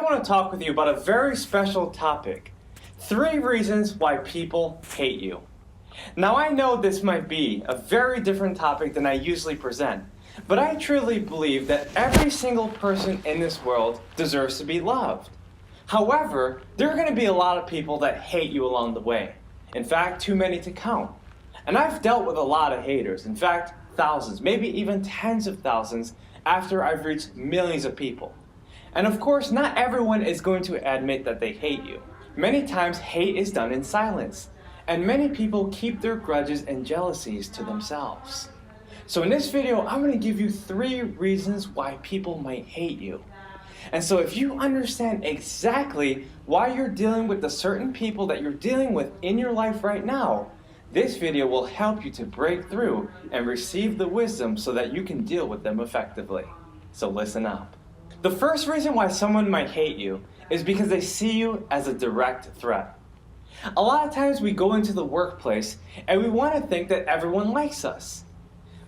I want to talk with you about a very special topic. 3 reasons why people hate you. Now I know this might be a very different topic than I usually present, but I truly believe that every single person in this world deserves to be loved. However, there are going to be a lot of people that hate you along the way. In fact, too many to count. And I've dealt with a lot of haters, in fact, thousands, maybe even tens of thousands after I've reached millions of people. And of course, not everyone is going to admit that they hate you. Many times, hate is done in silence, and many people keep their grudges and jealousies to themselves. So in this video, I'm going to give you 3 reasons why people might hate you. And so if you understand exactly why you're dealing with the certain people that you're dealing with in your life right now, this video will help you to break through and receive the wisdom so that you can deal with them effectively. So listen up. The first reason why someone might hate you is because they see you as a direct threat. A lot of times we go into the workplace and we want to think that everyone likes us.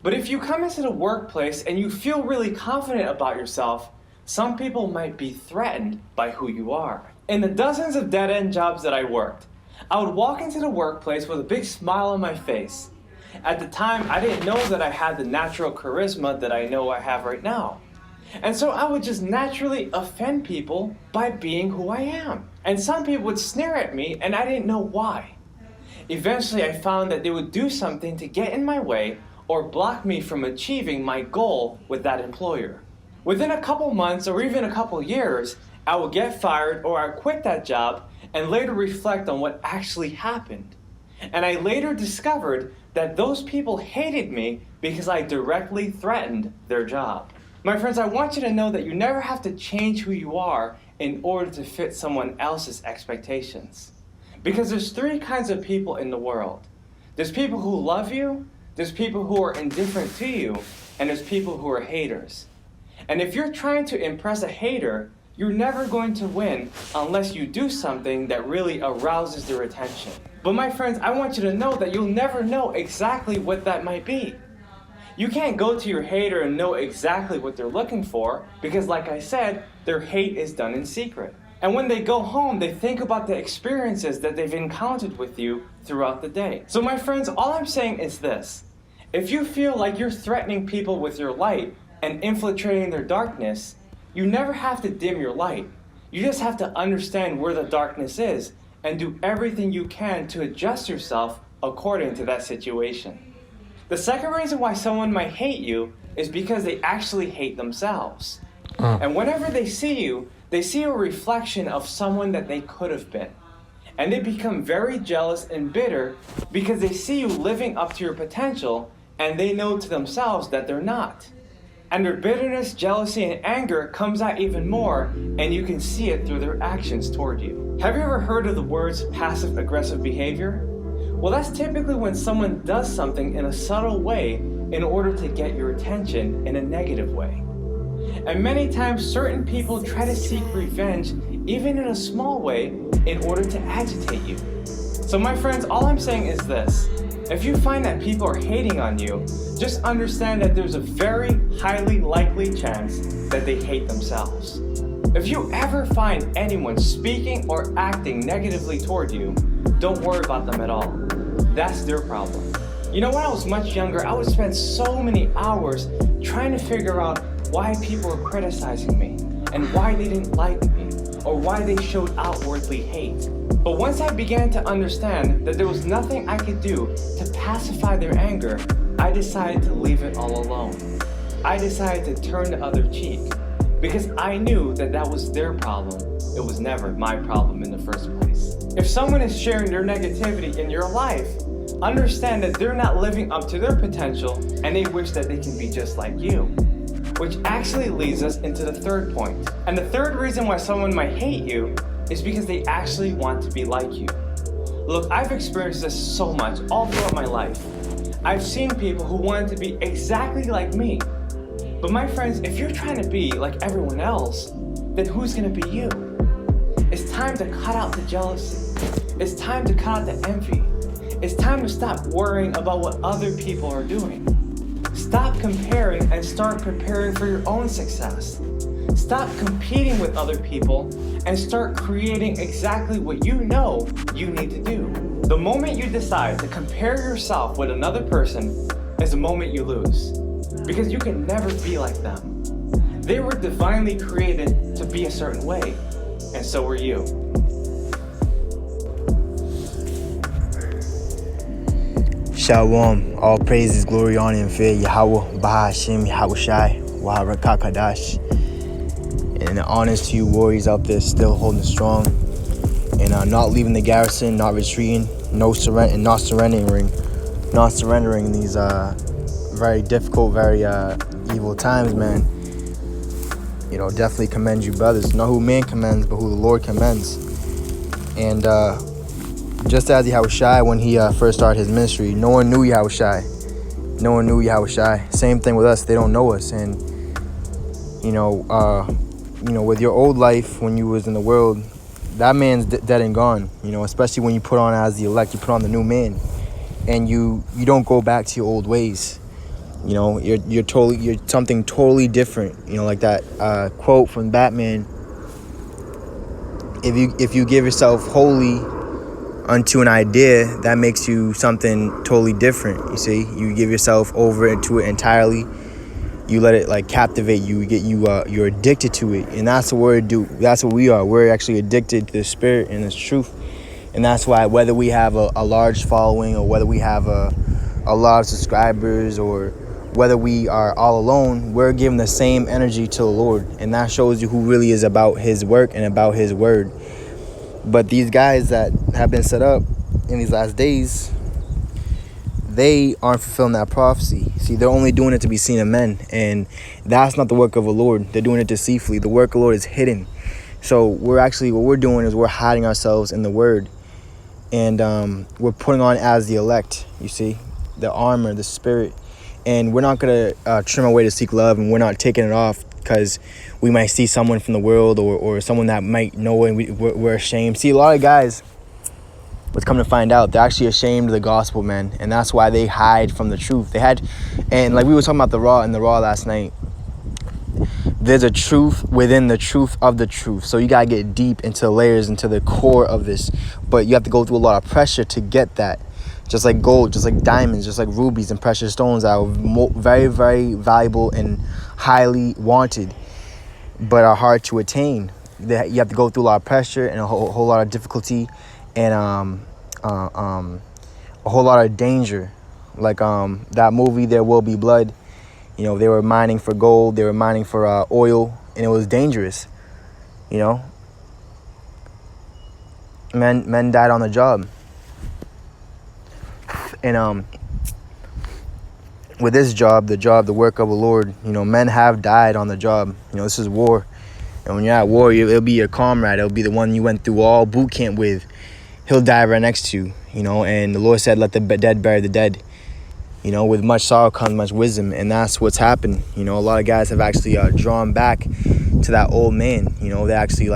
But if you come into the workplace and you feel really confident about yourself, some people might be threatened by who you are. In the dozens of dead-end jobs that I worked, I would walk into the workplace with a big smile on my face. At the time, I didn't know that I had the natural charisma that I know I have right now. And so I would just naturally offend people by being who I am. And some people would sneer at me and I didn't know why. Eventually I found that they would do something to get in my way or block me from achieving my goal with that employer. Within a couple months or even a couple years, I would get fired or I'd quit that job and later reflect on what actually happened. And I later discovered that those people hated me because I directly threatened their job. My friends, I want you to know that you never have to change who you are in order to fit someone else's expectations. Because there's 3 kinds of people in the world. There's people who love you, there's people who are indifferent to you, and there's people who are haters. And if you're trying to impress a hater, you're never going to win unless you do something that really arouses their attention. But my friends, I want you to know that you'll never know exactly what that might be. You can't go to your hater and know exactly what they're looking for because, like I said, their hate is done in secret. And when they go home, they think about the experiences that they've encountered with you throughout the day. So my friends, all I'm saying is this. If you feel like you're threatening people with your light and infiltrating their darkness, you never have to dim your light. You just have to understand where the darkness is and do everything you can to adjust yourself according to that situation. The second reason why someone might hate you is because they actually hate themselves. And whenever they see a reflection of someone that they could have been. And they become very jealous and bitter because they see you living up to your potential and they know to themselves that they're not. And their bitterness, jealousy, and anger comes out even more, and you can see it through their actions toward you. Have you ever heard of the words passive-aggressive behavior? Well, that's typically when someone does something in a subtle way in order to get your attention in a negative way. And many times, certain people try to seek revenge, even in a small way, in order to agitate you. So my friends, all I'm saying is this. If you find that people are hating on you, just understand that there's a very highly likely chance that they hate themselves. If you ever find anyone speaking or acting negatively toward you, don't worry about them at all. That's their problem. You know, when I was much younger, I would spend so many hours trying to figure out why people were criticizing me and why they didn't like me or why they showed outwardly hate. But once I began to understand that there was nothing I could do to pacify their anger, I decided to leave it all alone. I decided to turn the other cheek because I knew that that was their problem. It was never my problem in the first place. If someone is sharing their negativity in your life, understand that they're not living up to their potential and they wish that they can be just like you. Which actually leads us into the third point. And the third reason why someone might hate you is because they actually want to be like you. Look, I've experienced this so much all throughout my life. I've seen people who wanted to be exactly like me. But my friends, if you're trying to be like everyone else, then who's going to be you? It's time to cut out the jealousy. It's time to cut out the envy. It's time to stop worrying about what other people are doing. Stop comparing and start preparing for your own success. Stop competing with other people and start creating exactly what you know you need to do. The moment you decide to compare yourself with another person is the moment you lose, because you can never be like them. They were divinely created to be a certain way, and so were you. Shalom, all praises, glory, honor, and fear, Yahweh, Bahashim, Yahweh Shai, Waharakakadash. And honors to you warriors out there still holding strong and not leaving the garrison, not retreating, not surrendering in these very difficult, very evil times, man. You know, definitely commend you, brothers. Not who man commends, but who the Lord commends. And just as Yahushai, when he first started his ministry, no one knew Yahushai. No one knew Yahushai. Same thing with us. They don't know us. And with your old life when you was in the world, that man's dead and gone. Especially when you put on as the elect, you put on the new man, and you don't go back to your old ways. You're something totally different. Like that quote from Batman. If you give yourself wholly unto an idea, that makes you something totally different. You see, you give yourself over into it entirely. You let it captivate you. You're addicted to it, and that's what That's what we are. We're actually addicted to the spirit and this truth, and that's why whether we have a large following or whether we have a lot of subscribers or whether we are all alone, we're giving the same energy to the Lord, and that shows you who really is about His work and about His word. But these guys that have been set up in these last days, they aren't fulfilling that prophecy. See, they're only doing it to be seen of men, and that's not the work of the Lord. They're doing it deceitfully. The work of the Lord is hidden. So what we're doing is we're hiding ourselves in the word, and we're putting on as the elect, you see, the armor, the spirit, and we're not going to trim our way to seek love, and we're not taking it off because we might see someone from the world or someone that might know, and we're ashamed. See, a lot of guys, what's come to find out, they're actually ashamed of the gospel, man, and that's why they hide from the truth. And like we were talking about the raw last night, there's a truth within the truth of the truth. So you gotta get deep into the layers, into the core of this, but you have to go through a lot of pressure to get that. Just like gold, just like diamonds, just like rubies and precious stones that are very, very valuable and highly wanted, but are hard to attain. You have to go through a lot of pressure and a whole lot of difficulty, and a whole lot of danger. Like that movie, There Will Be Blood. They were mining for gold, they were mining for oil, and it was dangerous. Men died on the job. And with this job, the work of the Lord, men have died on the job. This is war. And when you're at war, it'll be your comrade. It'll be the one you went through all boot camp with. He'll die right next to you, and the Lord said, let the dead bury the dead. With much sorrow comes much wisdom, and that's what's happened. A lot of guys have actually drawn back to that old man. They actually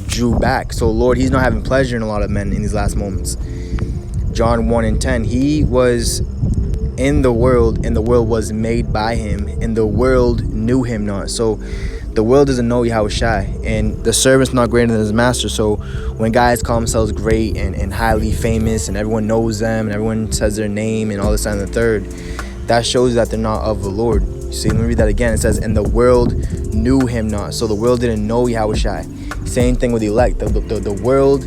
drew back. So Lord, He's not having pleasure in a lot of men in these last moments. John 1:10, He was in the world, and the world was made by Him, and the world knew Him not. So the world doesn't know Yahushai, and the servant's not greater than his master. So when guys call themselves great and highly famous, and everyone knows them, and everyone says their name, and all this and the third, that shows that they're not of the Lord. You see, let me read that again. It says, and the world knew Him not. So the world didn't know Yahushai. Same thing with the elect. The world,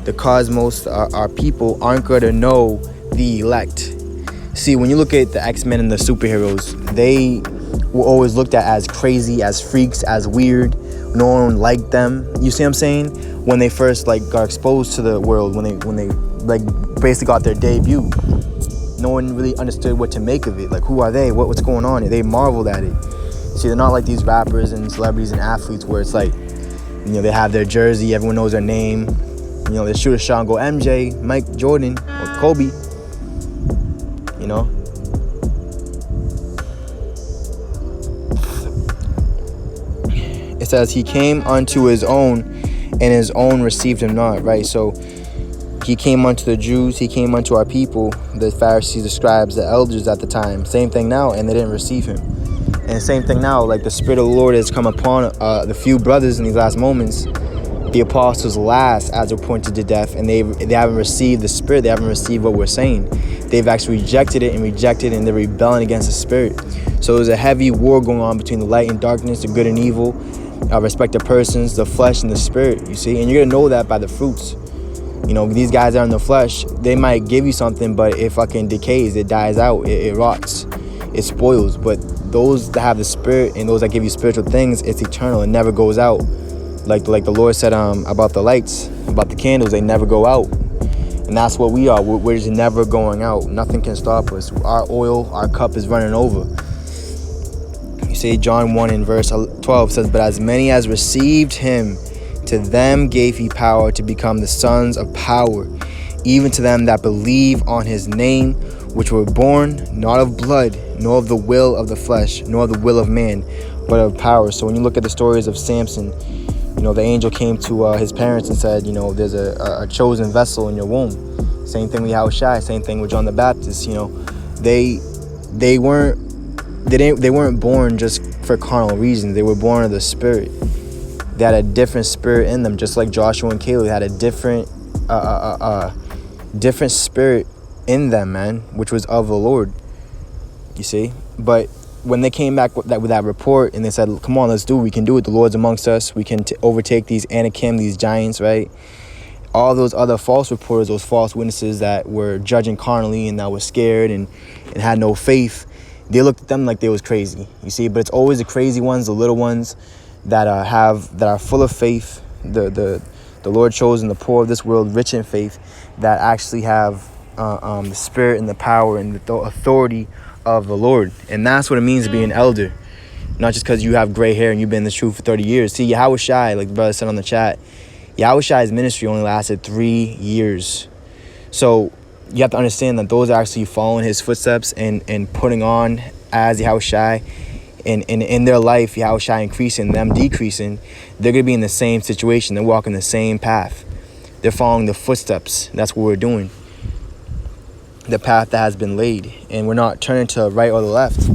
the cosmos, our people aren't going to know the elect. See, when you look at the X-Men and the superheroes, they were always looked at as crazy, as freaks, as weird. No one liked them. You see what I'm saying? When they first got exposed to the world, when they basically got their debut, no one really understood what to make of it. Who are they? What's going on? They marveled at it. See, they're not like these rappers and celebrities and athletes where it's they have their jersey, everyone knows their name. They shoot a shot and go MJ, Mike Jordan, or Kobe. It says He came unto His own, and His own received Him not, right? So He came unto the Jews, He came unto our people, the Pharisees, the scribes, the elders at the time. Same thing now, and they didn't receive Him. And same thing now, like the Spirit of the Lord has come upon the few brothers in these last moments, the apostles last as they're pointed to death, and they haven't received the Spirit, they haven't received what we're saying. They've actually rejected it, and they're rebelling against the Spirit. So there's a heavy war going on between the light and darkness, the good and evil, respect of persons, the flesh and the Spirit, you see? And you're gonna know that by the fruits. You know, these guys that are in the flesh, they might give you something, but it fucking decays, it dies out, it rots, it spoils. But those that have the Spirit and those that give you spiritual things, it's eternal, it never goes out. Like the Lord said about the lights, about the candles, they never go out. And that's what we are. We're just never going out. Nothing can stop us. Our oil, our cup is running over. You see, John 1 in verse 12 says, "But as many as received him, to them gave he power to become the sons of power, even to them that believe on his name, which were born not of blood, nor of the will of the flesh, nor of the will of man, but of power." So when you look at the stories of Samson, you know, the angel came to his parents and said, you know, there's a chosen vessel in your womb. Same thing with Yahushua, same thing with John the Baptist. You know, they weren't born just for carnal reasons. They were born of the Spirit. They had a different spirit in them, just like Joshua and Caleb had a different spirit in them, man, which was of the Lord. You see, but when they came back with that report and they said, "Come on, let's do it. We can do it. The Lord's amongst us. We can overtake these Anakim, these giants," right? All those other false reporters, those false witnesses that were judging carnally and that were scared and had no faith, they looked at them like they was crazy. You see, but it's always the crazy ones, the little ones that are full of faith, the Lord chosen, the poor of this world, rich in faith, that actually have the Spirit and the power and the authority of the Lord. And that's what it means to be an elder. Not just because you have gray hair and you've been in this truth for 30 years. See, Yahushua, like the brother said on the chat, Yahushua's ministry only lasted 3 years. So you have to understand that those are actually following his footsteps and putting on as Yahushua. And in their life, Yahushua increasing, them decreasing, they're going to be in the same situation. They're walking the same path. They're following the footsteps. That's what we're doing. The path that has been laid. And we're not turning to the right or the left.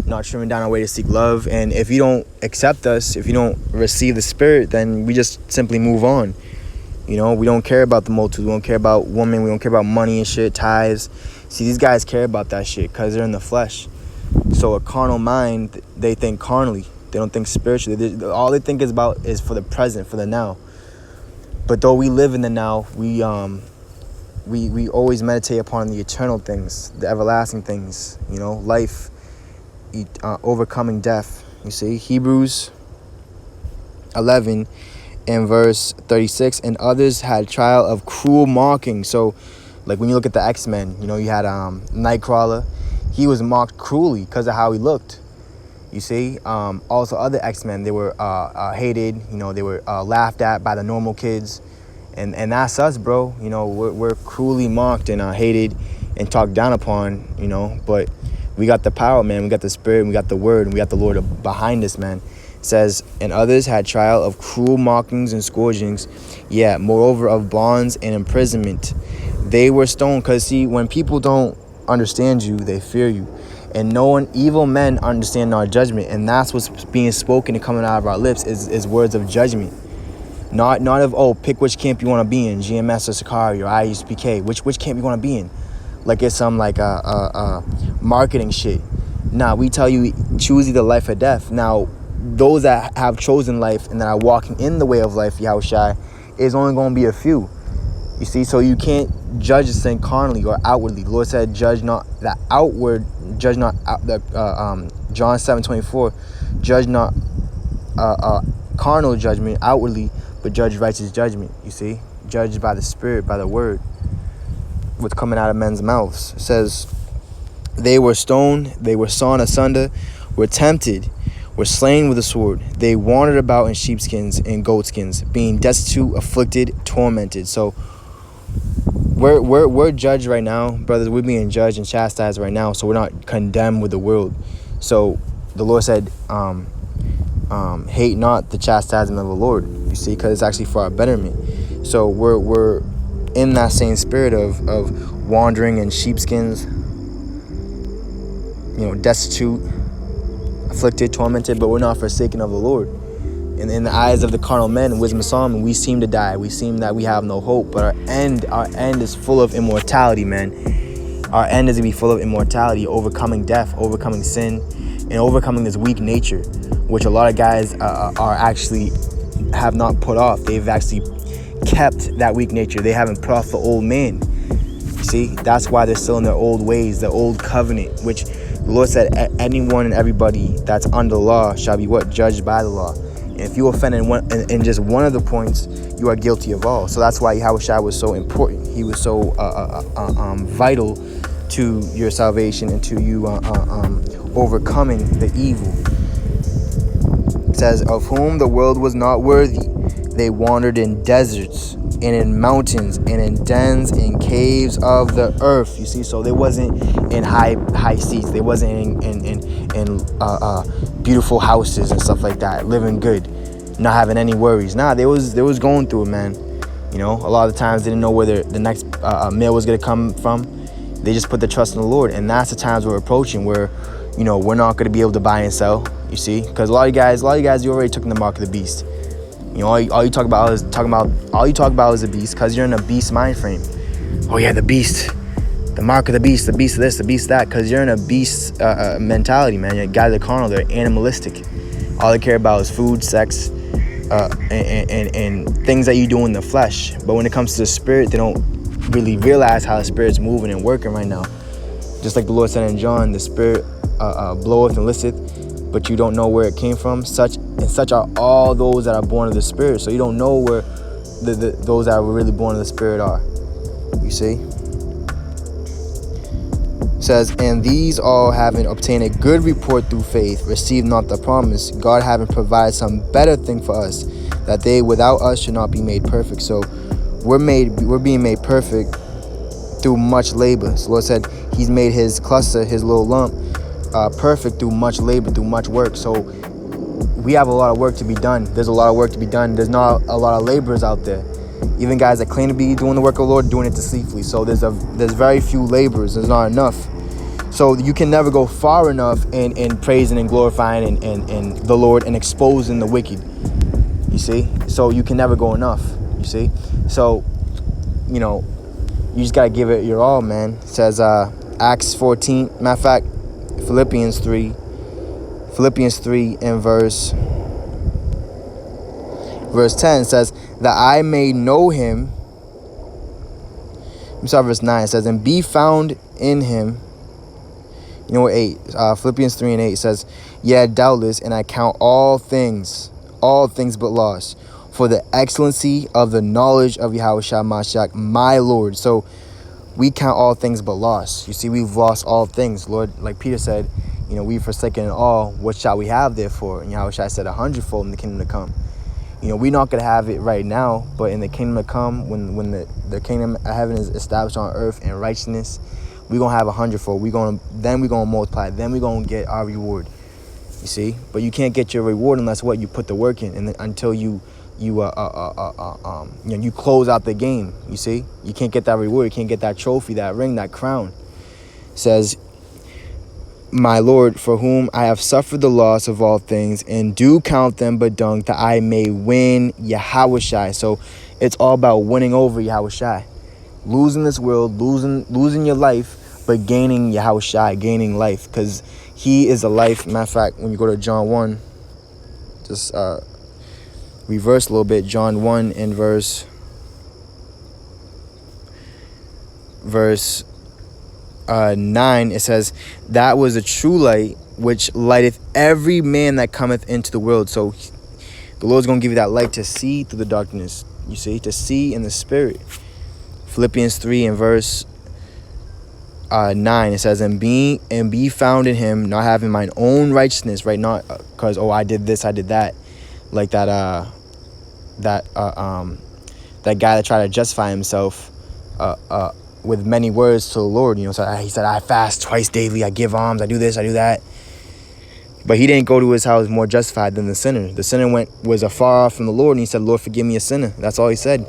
Not trimming down our way to seek love. And if you don't accept us, if you don't receive the Spirit, then we just simply move on. You know, we don't care about the multitude. We don't care about women. We don't care about money and shit, tithes. See, these guys care about that shit because they're in the flesh. So a carnal mind, they think carnally. They don't think spiritually. All they think is for the present, for the now. But though we live in the now, we always meditate upon the eternal things, the everlasting things. You know, life, overcoming death. You see, Hebrews 11 and verse 36. "And others had trial of cruel mocking." So, like when you look at the X-Men, you know, you had Nightcrawler. He was mocked cruelly because of how he looked. You see, also other X-Men, they were hated. You know, they were laughed at by the normal kids, and that's us, bro. You know, we're cruelly mocked and hated and talked down upon. You know, but we got the power, man. We got the Spirit. We got the Word. And we got the Lord behind us, man. It says, "And others had trial of cruel mockings and scourgings, yeah, moreover of bonds and imprisonment. They were stoned." Because see, when people don't understand you, they fear you, and evil men understand our judgment, and that's what's being spoken and coming out of our lips is words of judgment, not of pick which camp you want to be in, GMS or Sakari or IUSPK, which camp you want to be in, like it's some like marketing shit. Nah, we tell you choose either life or death. Now those that have chosen life and that are walking in the way of life, Yahushua, is only going to be a few. You see, so you can't judge this thing carnally or outwardly. The Lord said, judge not the outward, judge not John 7:24, judge not carnal judgment outwardly, but judge righteous judgment. You see, judged by the Spirit, by the Word, what's coming out of men's mouths. It says, "They were stoned, they were sawn asunder, were tempted, were slain with a sword. They wandered about in sheepskins and goatskins, being destitute, afflicted, tormented." So we're judged right now, brothers. We're being judged and chastised right now, so we're not condemned with the world. So the Lord said, hate not the chastisement of the Lord. You see, because it's actually for our betterment. So we're in that same spirit of wandering in sheepskins, you know, destitute, afflicted, tormented, but we're not forsaken of the Lord. And in the eyes of the carnal men, wisdom of Solomon, we seem to die. We seem that we have no hope, but our end is full of immortality, man. Our end is to be full of immortality, overcoming death, overcoming sin, and overcoming this weak nature, which a lot of guys are actually have not put off. They've actually kept that weak nature. They haven't put off the old man. You see, that's why they're still in their old ways, the old covenant, which the Lord said anyone and everybody that's under the law shall be what? Judged by the law. And if you offend in just one of the points, you are guilty of all. So that's why Yahushua was so important. He was so vital to your salvation and to you overcoming the evil. It says, of whom the world was not worthy, they wandered in deserts and in mountains and in dens and caves of the earth. You see, so they wasn't in high seats. They wasn't in beautiful houses and stuff like that, living good, not having any worries. Nah, they was going through it, man. You know, a lot of the times they didn't know where the next meal was gonna come from. They just put their trust in the Lord, and that's the times we're approaching where, you know, we're not gonna be able to buy and sell. You see, because a lot of you guys, you already took in the mark of the beast. You know, all you talk about is the beast, because you're in a beast mind frame. Oh yeah, the beast, the mark of the beast of this, the beast of that, because you're in a beast mentality, man. You guys are carnal, they're animalistic. All they care about is food, sex, and things that you do in the flesh. But when it comes to the spirit, they don't really realize how the spirit's moving and working right now. Just like the Lord said in John, the spirit bloweth and listeth, but you don't know where it came from. Such are all those that are born of the Spirit. So you don't know where those that were really born of the Spirit are. You see? It says, and these all having obtained a good report through faith, received not the promise, God having provided some better thing for us, that they without us should not be made perfect. So we're being made perfect through much labor. So the Lord said He's made His cluster, His little lump, perfect through much labor, through much work. So we have a lot of work to be done. There's a lot of work to be done. There's not a lot of laborers out there. Even guys that claim to be doing the work of the Lord, doing it deceitfully. So there's very few laborers. There's not enough. So you can never go far enough in praising and glorifying and the Lord and exposing the wicked. You see? So you can never go enough. You see? So, you know, you just got to give it your all, man. It says Acts 14. Matter of fact, Philippians 3 and verse 10 says that I may know him. I'm sorry, verse 9 says, and be found in him. You know what, 8, Philippians 3 and 8 says, yeah, doubtless, and I count all things but loss, for the excellency of the knowledge of Yahushua Mashiach, my Lord. So we count all things but loss. You see, we've lost all things. Lord, like Peter said, you know, we've forsaken it all. What shall we have therefore? And Yahushua said 100-fold in the kingdom to come. You know, we're not going to have it right now, but in the kingdom to come, when the kingdom of heaven is established on earth in righteousness, we're going to have 100-fold. Then we're going to multiply. Then we're going to get our reward. You see? But you can't get your reward unless what? You put the work in, and then, until you close out the game. You see? You can't get that reward. You can't get that trophy, that ring, that crown. It says, my Lord, for whom I have suffered the loss of all things, and do count them but dung, that I may win Yahushua. So it's all about winning over Yahushua. Losing this world, losing your life, but gaining Yahushua, gaining life. Because He is a life. Matter of fact, when you go to John 1, just reverse a little bit. John 1 in verse 9, it says, that was a true light, which lighteth every man that cometh into the world. So the Lord's going to give you that light to see through the darkness. You see, to see in the spirit. Philippians 3 and verse 9, it says, and be found in him, not having mine own righteousness, right? Not because, I did this, I did that. Like that guy that tried to justify himself with many words to the Lord. You know, so he said, I fast twice daily, I give alms, I do this, I do that. But he didn't go to his house more justified than the sinner. The sinner was afar off from the Lord, and he said, Lord, forgive me a sinner. That's all he said.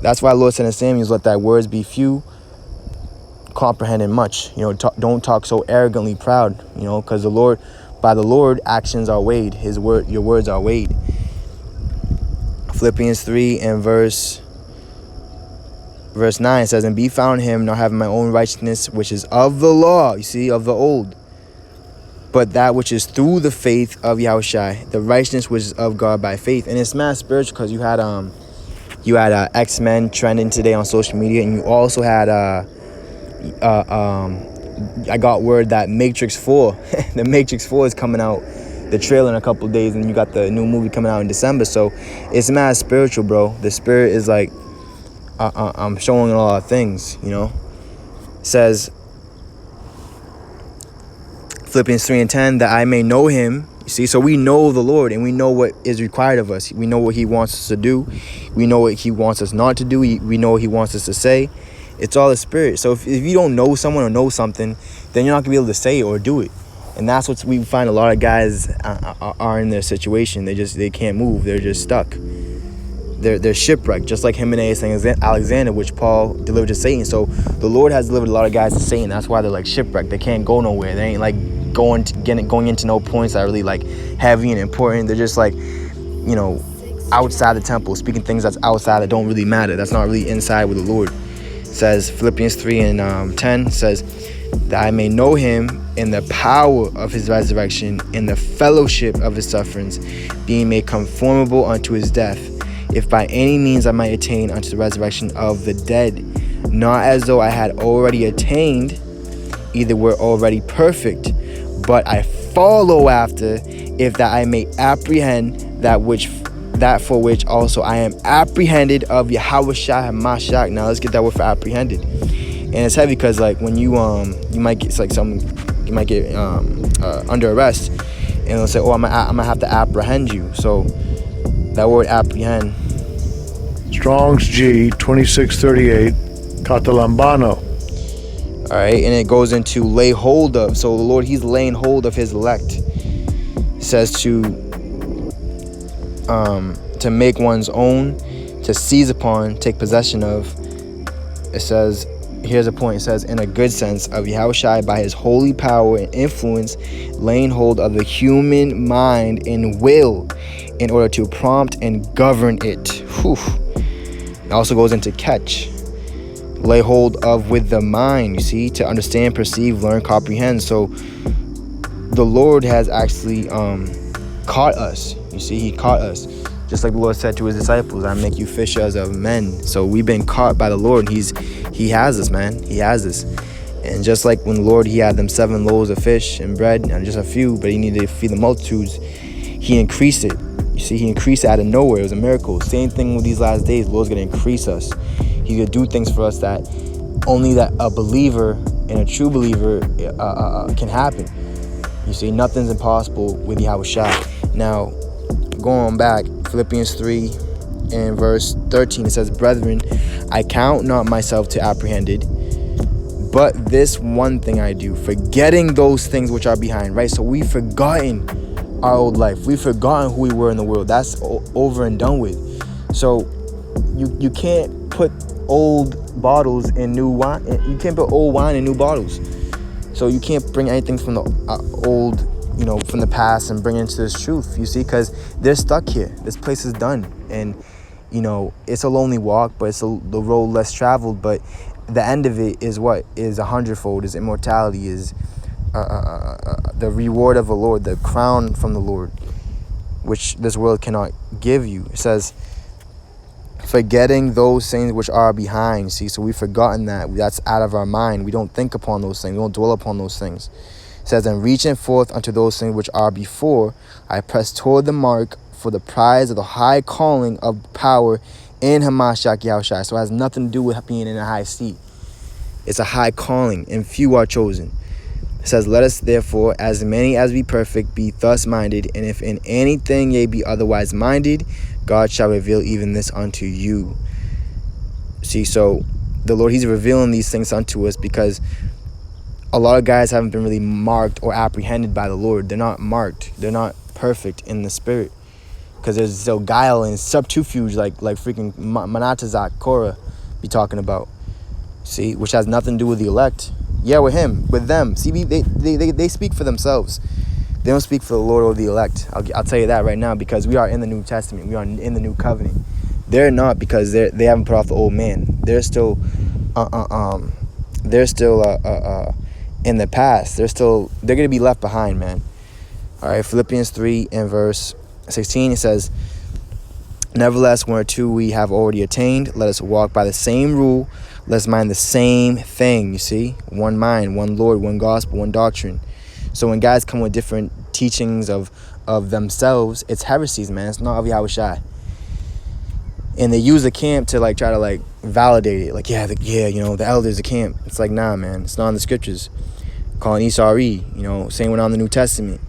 That's why the Lord said to Samuel, let thy words be few, comprehending much. You know, don't talk so arrogantly proud, you know, because the Lord by the Lord, actions are weighed. Your words are weighed. Philippians 3 and verse 9 says, and be found in him, not having my own righteousness, which is of the law, you see, of the old, but that which is through the faith of Yahushua, the righteousness which is of God by faith. And it's mad spiritual because you had X-Men trending today on social media, and you also had I got word that Matrix 4 the Matrix 4 is coming out, the trailer, in a couple of days, and you got the new movie coming out in December. So it's mad spiritual, bro. The spirit is like I'm showing a lot of things, you know. It says Philippians 3 and 10, that I may know him. You see, so we know the Lord, and we know what is required of us. We know what he wants us to do. We know what he wants us not to do. We know what he wants us to say. It's all the spirit. So if you don't know someone or know something, then you're not gonna be able to say it or do it. And that's what we find a lot of guys are in their situation. They can't move. They're just stuck. They're shipwrecked, just like Hymenaeus and Alexander, which Paul delivered to Satan. So the Lord has delivered a lot of guys to Satan. That's why they're like shipwrecked. They can't go nowhere. They ain't like going into no points that are really like heavy and important. They're just like, you know, outside the temple, speaking things that's outside that don't really matter. That's not really inside with the Lord. It says Philippians 3 and 10 says that I may know him in the power of his resurrection, in the fellowship of his sufferings, being made conformable unto his death, if by any means I might attain unto the resurrection of the dead. Not as though I had already attained, either were already perfect, but I follow after, if that I may apprehend that for which also I am apprehended of Yahushua HaMashiach. Now let's get that word for apprehended. And it's heavy because like when you might get under arrest, and they'll say, oh, I'm gonna have to apprehend you. So that word apprehend, Strong's G 2638, Catalambano. all right, and it goes into lay hold of. So the Lord, he's laying hold of his elect. It says to make one's own, to seize upon, take possession of. It says, here's a point. It says, in a good sense, of Yahushua by his holy power and influence, laying hold of the human mind and will in order to prompt and govern it. Whew. It also goes into catch. Lay hold of with the mind, you see, to understand, perceive, learn, comprehend. So the Lord has actually caught us. You see, he caught us. Just like the Lord said to his disciples, I make you fishers of men. So we've been caught by the Lord. He has us, man. He has us. And just like when the Lord, he had them 7 loaves of fish and bread, and just a few, but he needed to feed the multitudes, he increased it. You see, he increased it out of nowhere. It was a miracle. Same thing with these last days. The Lord's going to increase us. He's going to do things for us that only that a believer and a true believer can happen. You see, nothing's impossible with Yahushua. Now, going back, Philippians 3 and verse 13, it says, brethren, I count not myself to apprehended, but this one thing I do, forgetting those things which are behind, right? So we've forgotten our old life. We've forgotten who we were in the world. That's over and done with. So you can't put old bottles in new wine. You can't put old wine in new bottles. So you can't bring anything from the old, you know, from the past and bring it into this truth, you see, because they're stuck here. This place is done. And, you know, it's a lonely walk, but it's the road less traveled. But the end of it is what? Is 100-fold, is immortality, is the reward of the Lord, the crown from the Lord, which this world cannot give you. It says, forgetting those things which are behind. See, so we've forgotten that. That's out of our mind. We don't think upon those things. We don't dwell upon those things. It says, and reaching forth unto those things which are before, I press toward the mark for the prize of the high calling of power in Hamashiach Yahushua. So it has nothing to do with being in a high seat. It's a high calling, and few are chosen. It says, let us therefore, as many as be perfect, be thus minded, and if in anything ye be otherwise minded, God shall reveal even this unto you. See, so the Lord, he's revealing these things unto us because a lot of guys haven't been really marked or apprehended by the Lord. They're not marked. They're not perfect in the spirit. Because there's so guile and subterfuge like freaking Manatazak, Korah be talking about. See, which has nothing to do with the elect. Yeah, with him, with them. See, they speak for themselves. They don't speak for the Lord or the elect. I'll tell you that right now, because we are in the New Testament. We are in the New Covenant. They're not, because they haven't put off the old man. They're still in the past. They're going to be left behind, man. All right, Philippians 3 and verse 16, it says, nevertheless, one or two we have already attained. Let us walk by the same rule. Let us mind the same thing, you see? One mind, one Lord, one gospel, one doctrine. So when guys come with different teachings of themselves, it's heresies, man. It's not of Yahushua. And they use the camp to try to validate it. The elders, the camp. It's nah, man. It's not in the scriptures. Calling Isari, saying we're not in the New Testament.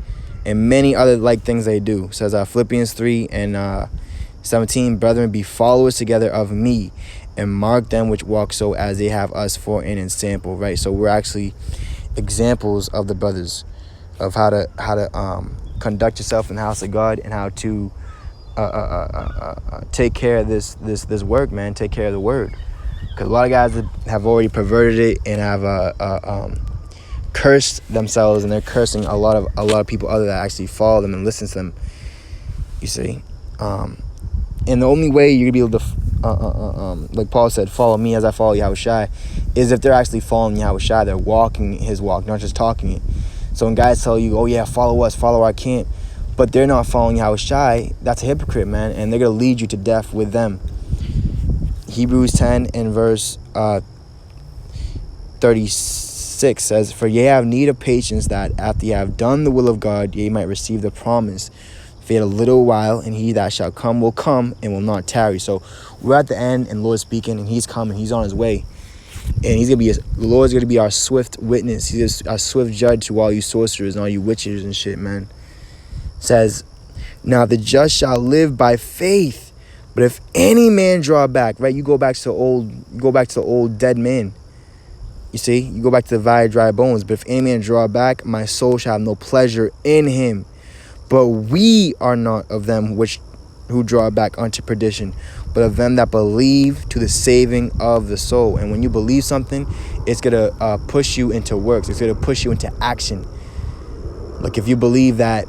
And many other things they do. It says Philippians 3 and 17, brethren, be followers together of me, and mark them which walk so as they have us for an ensample, right? So we're actually examples of the brothers of how to conduct yourself in the house of God, and how to take care of this work, man. Take care of the word, because a lot of guys have already perverted it and have cursed themselves, and they're cursing a lot of people other that actually follow them and listen to them, you see. And the only way you're gonna be able to like Paul said, follow me as I follow Yahushua, is if they're actually following Yahushua. They're walking his walk, not just talking it. So when guys tell you, oh yeah, follow us, follow our camp, but they're not following Yahushua, that's a hypocrite, man, and they're gonna lead you to death with them. Hebrews 10 and verse 36 says, for ye have need of patience, that after ye have done the will of God, ye might receive the promise. For yet a little while, and he that shall come will come and will not tarry. So we're at the end, and the Lord's speaking, and he's coming, he's on his way. And the Lord's gonna be our swift witness. He's our swift judge to all you sorcerers and all you witches and shit, man. It says, now the just shall live by faith. But if any man draw back, right? You go back to the old dead man. You see, you go back to the very dry bones. But if any man draw back, my soul shall have no pleasure in him. But we are not of them who draw back unto perdition, but of them that believe to the saving of the soul. And when you believe something, it's gonna push you into works. It's gonna push you into action. Like if you believe that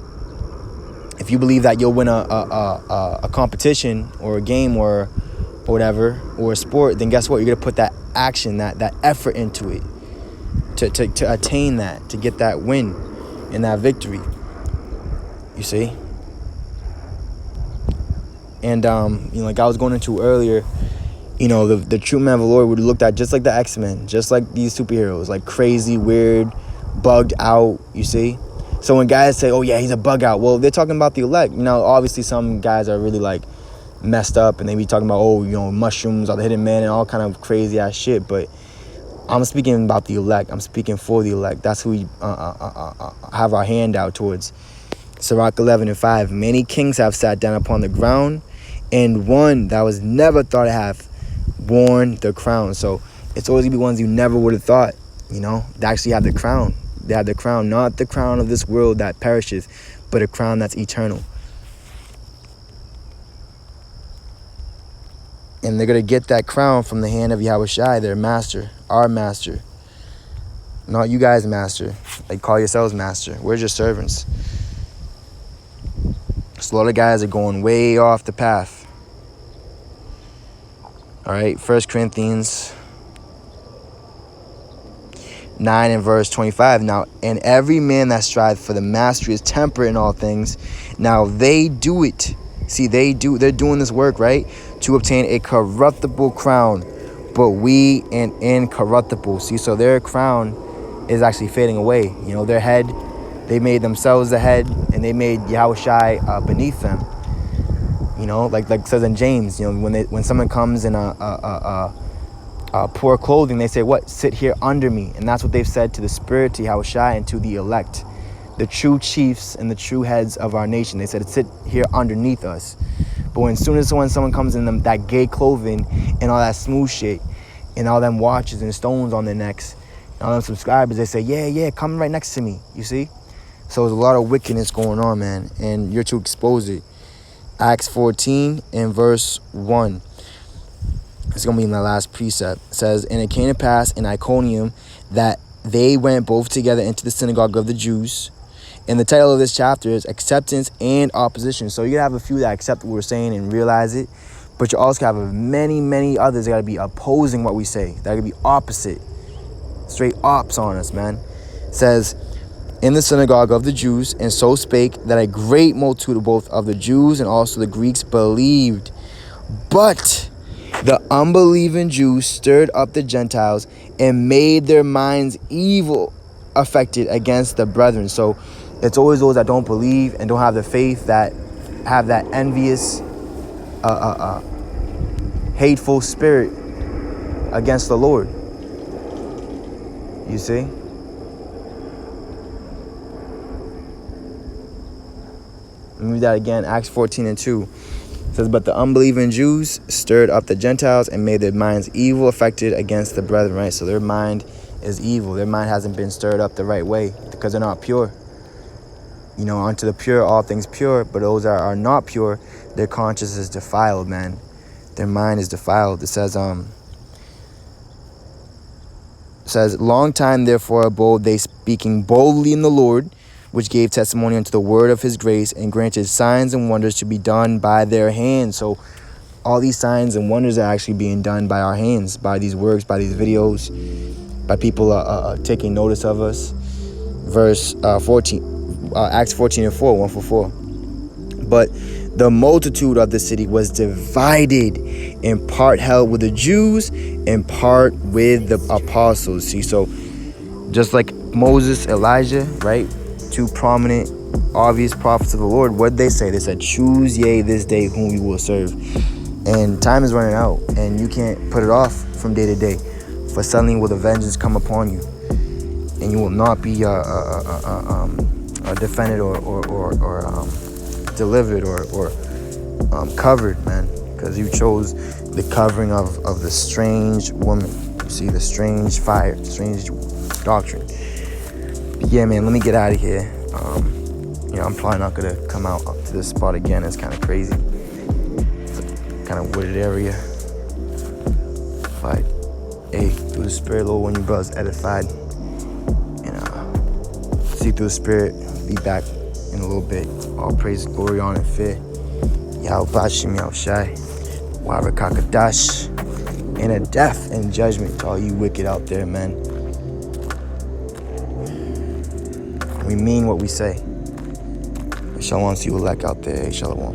you'll win a competition or a game or whatever, or a sport, then guess what? You're gonna put that action, that effort into it to attain that, to get that win and that victory. You see? And like I was going into earlier, the true man of the Lord would be looked at just like the X-Men, just like these superheroes, like crazy, weird, bugged out, you see? So when guys say, oh yeah, he's a bug out, well, they're talking about the elect. Obviously some guys are really messed up, and they be talking about, mushrooms or the hidden man and all kind of crazy ass shit. But I'm speaking about the elect. I'm speaking for the elect. That's who we have our hand out towards. Sirach 11 and 5. Many kings have sat down upon the ground, and one that was never thought to have worn the crown. So it's always gonna be ones you never would have thought, they actually have the crown. They have the crown, not the crown of this world that perishes, but a crown that's eternal. And they're gonna get that crown from the hand of Yahushua, their master, our master. Not you guys' master. They call yourselves master. We're just servants. So a lot of guys are going way off the path. All right, 1 Corinthians 9 and verse 25. Now, and every man that striveth for the mastery is temperate in all things. Now they do it. See, they're doing this work, right? To obtain a corruptible crown, but we an incorruptible. See, so their crown is actually fading away. Their head, they made themselves the head, and they made Yahushua beneath them. Like it says in James, when someone comes in a poor clothing, they say, what? Sit here under me. And that's what they've said to the spirit, to Yahushua, and to the elect, the true chiefs and the true heads of our nation. They said, sit here underneath us. But when someone comes in them that gay clothing and all that smooth shit and all them watches and stones on their necks and all them subscribers, they say, yeah, come right next to me. You see? So there's a lot of wickedness going on, man, and you're to expose it. Acts 14 and verse 1. It's going to be my last precept. It says, and it came to pass in Iconium that they went both together into the synagogue of the Jews, And the title of this chapter is Acceptance and Opposition. So you have a few that accept what we're saying and realize it, but you also have many, many others that got to be opposing what we say. That could be opposite. Straight ops on us, man. It says, in the synagogue of the Jews, and so spake that a great multitude both of the Jews and also the Greeks believed. But the unbelieving Jews stirred up the Gentiles and made their minds evil affected against the brethren. So it's always those that don't believe and don't have the faith that have that envious, hateful spirit against the Lord. You see? Let me read that again. Acts 14:2. It says, but the unbelieving Jews stirred up the Gentiles and made their minds evil affected against the brethren, right? So their mind is evil. Their mind hasn't been stirred up the right way because they're not pure. You know, unto the pure, all things pure. But those that are not pure, their conscience is defiled, man. Their mind is defiled. It says, long time therefore abode they, speaking boldly in the Lord, which gave testimony unto the word of his grace, and granted signs and wonders to be done by their hands. So all these signs and wonders are actually being done by our hands, by these works, by these videos, by people taking notice of us. Verse 14, Acts 14:4, 1-4. But the multitude of the city was divided, in part held with the Jews, in part with the apostles. See, so just like Moses, Elijah, right? Two prominent, obvious prophets of the Lord. What did they say? They said, choose ye this day whom we will serve. And time is running out, and you can't put it off from day to day. For suddenly will the vengeance come upon you, and you will not be defended or delivered or covered, man, because you chose the covering of the strange woman. You see, the strange fire, strange doctrine. Yeah, man, let me get out of here. You know, I'm probably not gonna come out up to this spot again. It's kind of crazy. It's a kind of wooded area. But hey, through the Spirit, Lord, when your brother's edified, and see through the Spirit, be back in a little bit. All praise, glory, honor, and fear. Yahweh Bashim Yahushai, Warakakadash, and a death and judgment to all you wicked out there, man. We mean what we say. Shalom to you elect out there. Shalom.